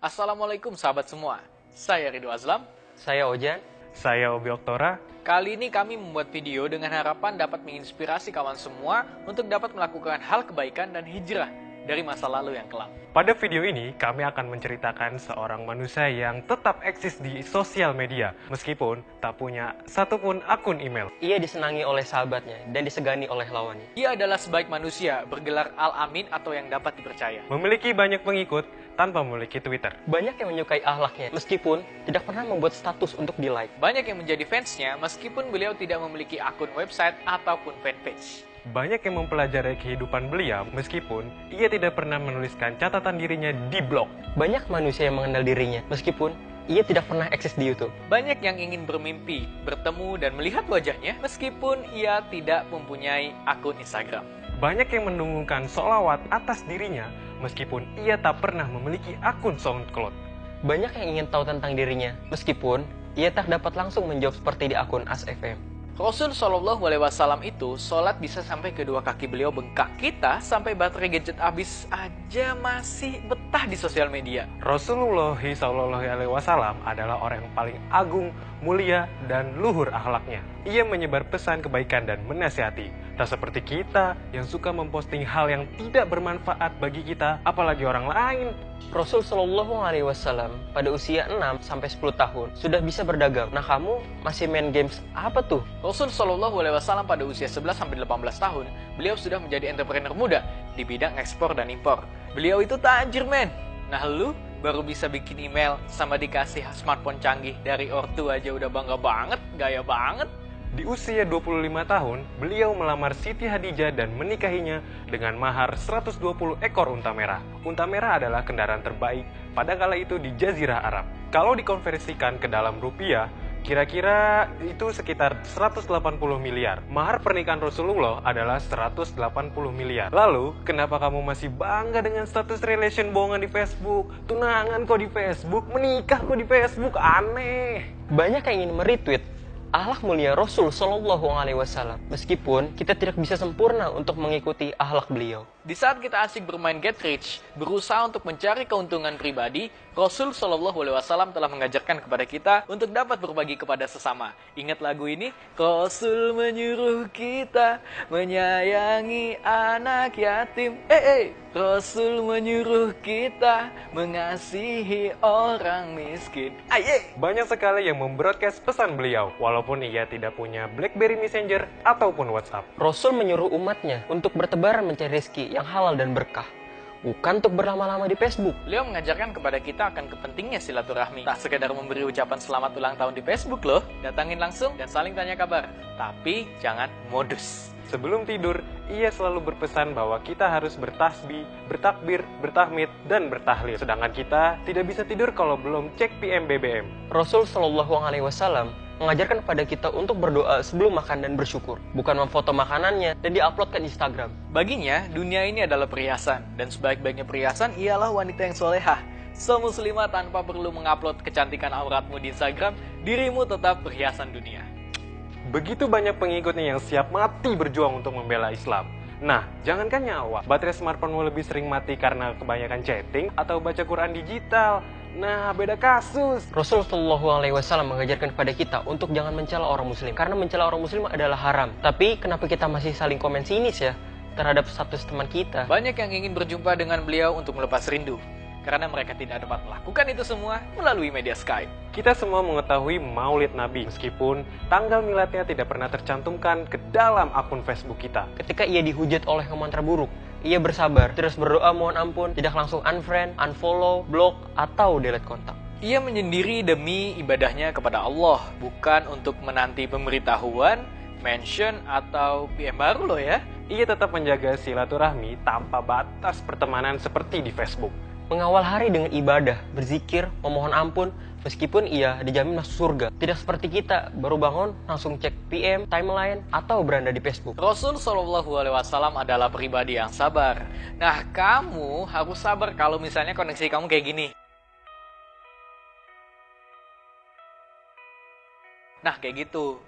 Assalamualaikum sahabat semua, saya Ridho Azlam. Saya Ojan. Saya Obi Oktora. Kali ini kami membuat video dengan harapan dapat menginspirasi kawan semua untuk dapat melakukan hal kebaikan dan hijrah dari masa lalu yang kelam. Pada video ini, kami akan menceritakan seorang manusia yang tetap eksis di sosial media, meskipun tak punya satupun akun email. Ia disenangi oleh sahabatnya dan disegani oleh lawannya. Ia adalah sebaik manusia, bergelar Al-Amin atau yang dapat dipercaya. Memiliki banyak pengikut tanpa memiliki Twitter. Banyak yang menyukai akhlaknya, meskipun tidak pernah membuat status untuk di-like. Banyak yang menjadi fansnya, meskipun beliau tidak memiliki akun website ataupun fanpage. Banyak yang mempelajari kehidupan beliau, meskipun ia tidak pernah menuliskan catatan dirinya di blog. Banyak manusia yang mengenal dirinya, meskipun ia tidak pernah eksis di YouTube. Banyak yang ingin bermimpi, bertemu, dan melihat wajahnya, meskipun ia tidak mempunyai akun Instagram. Banyak yang mendengungkan sholawat atas dirinya, meskipun ia tak pernah memiliki akun SoundCloud. Banyak yang ingin tahu tentang dirinya, meskipun ia tak dapat langsung menjawab seperti di akun As.FM. Rasul Shallallahu Alaihi Wasallam itu sholat bisa sampai kedua kaki beliau bengkak. Kita sampai baterai gadget habis aja masih betah di sosial media. Rasulullah SAW adalah orang yang paling agung, mulia, dan luhur akhlaknya. Ia menyebar pesan kebaikan dan menasihati. Tak seperti kita yang suka memposting hal yang tidak bermanfaat bagi kita, apalagi orang lain. Rasul Shallallahu Alaihi Wasallam pada usia 6-10 tahun sudah bisa berdagang. Nah, kamu masih main games apa tuh? Rasul Shallallahu Alaihi Wasallam pada usia 11-18 tahun, beliau sudah menjadi entrepreneur muda di bidang ekspor dan impor. Beliau itu tajir, men. Nah, lu baru bisa bikin email sama dikasih smartphone canggih dari ortu aja udah bangga banget, gaya banget. Di usia 25 tahun, beliau melamar Siti Hadijah dan menikahinya dengan mahar 120 ekor unta merah. Unta merah adalah kendaraan terbaik pada kala itu di Jazirah Arab. Kalau dikonversikan ke dalam rupiah, kira-kira itu sekitar 180 miliar. Mahar pernikahan Rasulullah adalah 180 miliar. Lalu, kenapa kamu masih bangga dengan status relation bohongan di Facebook? Tunangan kok di Facebook, menikah kok di Facebook, aneh. Banyak yang ingin meretweet akhlak mulia Rasul Shallallahu Alaihi Wasallam, meskipun kita tidak bisa sempurna untuk mengikuti akhlak beliau. Di saat kita asik bermain Get Rich, berusaha untuk mencari keuntungan pribadi, Rasul Shallallahu Alaihi Wasallam telah mengajarkan kepada kita untuk dapat berbagi kepada sesama. Ingat lagu ini? Rasul menyuruh kita menyayangi anak yatim. Rasul menyuruh kita mengasihi orang miskin. Aye! Banyak sekali yang membroadcast pesan beliau, walaupun ia tidak punya BlackBerry Messenger ataupun WhatsApp. Rasul menyuruh umatnya untuk bertebaran mencari rezeki yang halal dan berkah, bukan untuk berlama-lama di Facebook. Beliau mengajarkan kepada kita akan kepentingnya silaturahmi. Tak sekedar memberi ucapan selamat ulang tahun di Facebook loh, datangin langsung dan saling tanya kabar. Tapi jangan modus. Sebelum tidur, ia selalu berpesan bahwa kita harus bertasbih, bertakbir, bertahmid, dan bertahlil. Sedangkan kita tidak bisa tidur kalau belum cek PM BBM. Rasul Shallallahu Alaihi Wasallam mengajarkan kepada kita untuk berdoa sebelum makan dan bersyukur, bukan memfoto makanannya dan diupload ke Instagram. Baginya, dunia ini adalah perhiasan, dan sebaik-baiknya perhiasan ialah wanita yang solehah. Muslimah tanpa perlu mengupload kecantikan auratmu di Instagram, dirimu tetap perhiasan dunia. Begitu banyak pengikutnya yang siap mati berjuang untuk membela Islam. Nah, jangankan nyawa, baterai smartphone-mu lebih sering mati karena kebanyakan chatting atau baca Quran digital. Nah, beda kasus. Rasul Shallallahu Alaihi Wasallam mengajarkan kepada kita untuk jangan mencela orang muslim, karena mencela orang muslim adalah haram. Tapi kenapa kita masih saling komen sinis ya terhadap status teman kita? Banyak yang ingin berjumpa dengan beliau untuk melepas rindu, karena mereka tidak dapat melakukan itu semua melalui media Skype. Kita semua mengetahui Maulid Nabi, meskipun tanggal miladnya tidak pernah tercantumkan ke dalam akun Facebook kita. Ketika ia dihujat oleh komentar buruk, ia bersabar, terus berdoa mohon ampun, tidak langsung unfriend, unfollow, block, atau delete kontak. Ia menyendiri demi ibadahnya kepada Allah, bukan untuk menanti pemberitahuan, mention, atau PM baru loh ya. Ia tetap menjaga silaturahmi tanpa batas pertemanan seperti di Facebook. Mengawal hari dengan ibadah, berzikir, memohon ampun, meskipun ia dijamin masuk surga. Tidak seperti kita, baru bangun, langsung cek PM, timeline, atau beranda di Facebook. Rasul Shallallahu Alaihi Wasallam adalah pribadi yang sabar. Nah, kamu harus sabar kalau misalnya koneksi kamu kayak gini. Nah, kayak gitu.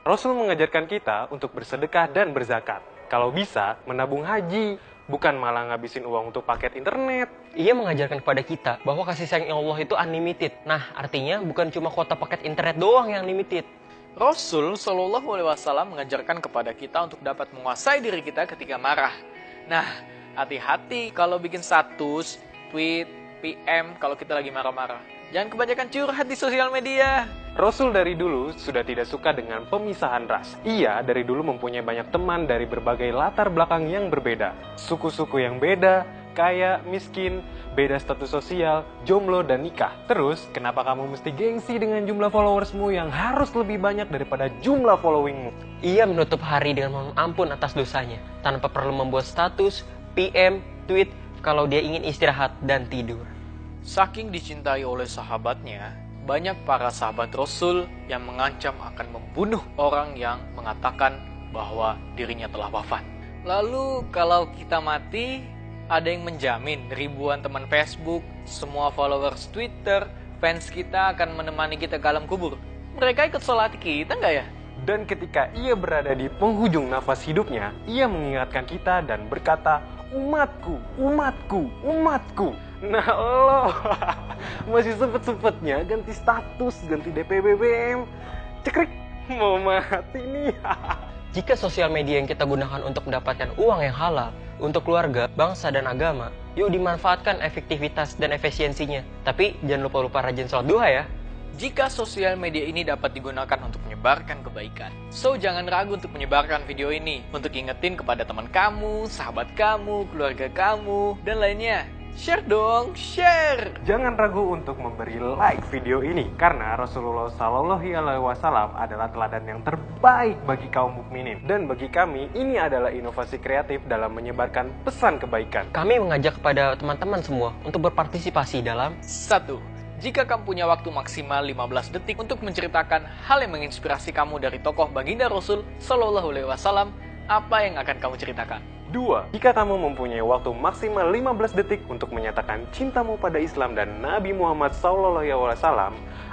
Rasul mengajarkan kita untuk bersedekah dan berzakat. Kalau bisa, menabung haji. bukan malah ngabisin uang untuk paket internet. Ia mengajarkan kepada kita bahwa kasih sayang Allah itu unlimited. Nah, artinya bukan cuma kuota paket internet doang yang limited. Rasul Shallallahu Alaihi Wasallam mengajarkan kepada kita untuk dapat menguasai diri kita ketika marah. Nah, hati-hati kalau bikin status, tweet, PM kalau kita lagi marah-marah. Jangan kebanyakan curhat di sosial media. Rasul dari dulu sudah tidak suka dengan pemisahan ras. Ia dari dulu mempunyai banyak teman dari berbagai latar belakang yang berbeda. Suku-suku yang beda, kaya, miskin, beda status sosial, jomblo, dan nikah. Terus, kenapa kamu mesti gengsi dengan jumlah followersmu yang harus lebih banyak daripada jumlah followingmu? Ia menutup hari dengan mohon ampun atas dosanya, tanpa perlu membuat status, PM, tweet, kalau dia ingin istirahat dan tidur. Saking dicintai oleh sahabatnya, banyak para sahabat Rasul yang mengancam akan membunuh orang yang mengatakan bahwa dirinya telah wafat. Lalu kalau kita mati, ada yang menjamin ribuan teman Facebook, semua followers Twitter, fans kita akan menemani kita ke alam kubur. Mereka ikut sholat kita nggak ya? Dan ketika ia berada di penghujung nafas hidupnya, ia mengingatkan kita dan berkata, umatku, umatku, umatku. Nah lo masih sempet-sempetnya ganti status, ganti DP BBM. Cekrik, mau mati nih. Jika sosial media yang kita gunakan untuk mendapatkan uang yang halal, untuk keluarga, bangsa, dan agama, yuk dimanfaatkan efektivitas dan efisiensinya. Tapi jangan lupa rajin sholat duha ya. Jika sosial media ini dapat digunakan untuk menyebarkan kebaikan, so jangan ragu untuk menyebarkan video ini, untuk ingetin kepada teman kamu, sahabat kamu, keluarga kamu, dan lainnya. Share dong, share! Jangan ragu untuk memberi like video ini, karena Rasulullah Shallallahu Alaihi Wasallam adalah teladan yang terbaik bagi kaum mukminin. Dan bagi kami, ini adalah inovasi kreatif dalam menyebarkan pesan kebaikan. Kami mengajak kepada teman-teman semua untuk berpartisipasi dalam 1. Jika kamu punya waktu maksimal 15 detik untuk menceritakan hal yang menginspirasi kamu dari tokoh baginda Rasul Shallallahu Alaihi Wasallam, apa yang akan kamu ceritakan? 2. Jika kamu mempunyai waktu maksimal 15 detik untuk menyatakan cintamu pada Islam dan Nabi Muhammad SAW,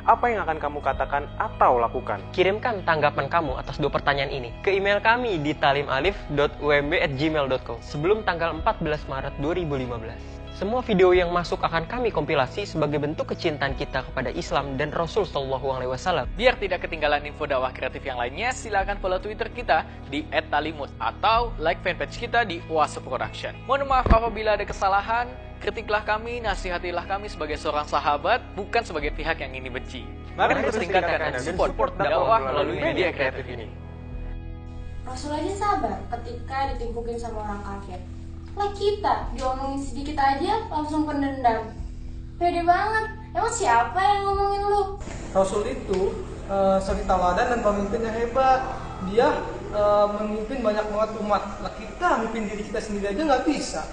apa yang akan kamu katakan atau lakukan? Kirimkan tanggapan kamu atas 2 pertanyaan ini ke email kami di talimalif.umb@gmail.com sebelum tanggal 14 Maret 2015. Semua video yang masuk akan kami kompilasi sebagai bentuk kecintaan kita kepada Islam dan Rasul Shallallahu Alaihi Wasallam. Biar tidak ketinggalan info dakwah kreatif yang lainnya, silakan follow Twitter kita di @talimut atau like fanpage kita di Oase Production. Mohon maaf apabila ada kesalahan, kritiklah kami, nasihatilah kami sebagai seorang sahabat, bukan sebagai pihak yang ingin benci. Mari terus tingkatkan dan support dakwah melalui media kreatif ini. Rasul aja sabar ketika ditimpukin sama orang kafir. Lah kita, diomongin sedikit aja langsung pendendam. Pede banget, emang siapa yang ngomongin lu? Rasul itu suri tauladan dan pemimpin yang hebat. Dia memimpin banyak banget umat. Lah kita memimpin diri kita sendiri aja nggak bisa.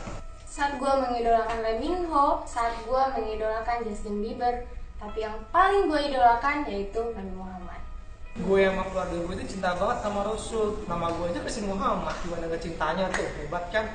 Saat gue mengidolakan Lee Min Ho, saat gue mengidolakan Justin Bieber, tapi yang paling gue idolakan yaitu Nabi Muhammad. Gue sama keluarga gue itu cinta banget sama Rasul. Nama gue aja kasih Muhammad, gimana gak cintanya tuh, hebat kan?